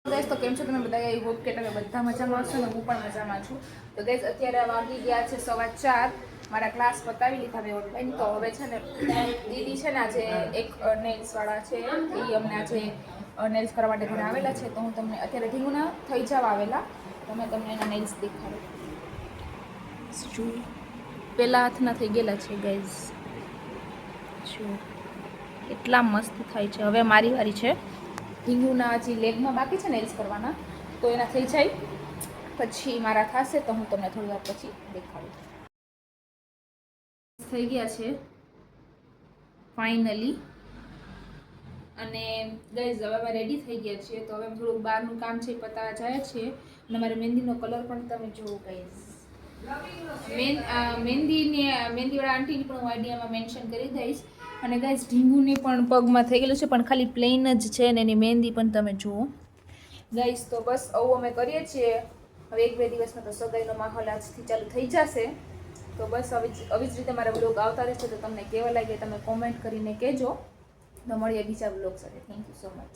Guys તો કેમ છો તમે બધા? આઈ હોપ કે તમે બધા મજામાં હશો ને હું પણ મજામાં છું. તો ગાઈસ અત્યારે વાગી ગયા છે 4:15. મારા ક્લાસ પતાવી લીધા મેં ઓનલાઈન. તો હવે છે ને દીદી છે ને આજે એક નેલ્સ વાળા છે એ અમને આજે નેલ્સ કરવા માટે ઘરે આવેલા છે. તો હું તમને અત્યારે ઢીંગુના થઈ જાવ આવેલા તો મેં તમને એના નેલ્સ દેખાડું. પેલા હાથના થઈ ગયેલા છે ગાઈસ. એટલા મસ્ત થાય છે. હવે મારી વારી છે. ઢીંગુના હજી લેગમાં બાકી છે નેલ્સ કરવાના, તો એના થઈ જાય પછી મારા થશે તો હું તમને થોડી વાર પછી દેખાડું. થઈ ગયા છે ફાઇનલી. અને ગાઈઝ હવે અમે રેડી થઈ ગયા છીએ. તો હવે થોડુંક બહારનું કામ છે પતાવવા જાય છે. અને મારે મહેંદીનો કલર પણ તમે જુઓ ગાઈઝ. મહેંદીવાળા આંટીની પણ હું આઈડિયામાં મેન્શન કરી દઈશ. અને ગાઈઝ ઢીંગુને પણ પગમાં થઈ ગયેલું છે પણ ખાલી પ્લેન જ છે ને એની મહેંદી પણ તમે જુઓ ગાઈઝ. તો બસ આવું અમે કરીએ છીએ. હવે 1-2 દિવસમાં તો સગાઈનો માહોલ આજથી ચાલુ થઈ જશે. તો બસ આવી જ રીતે મારા બ્લોગ આવતા રહેશે. તો તમને કેવા લાગે તમે કોમેન્ટ કરીને કહેજો. તો મળીએ બીજા બ્લોગ સાથે. Thank you so much.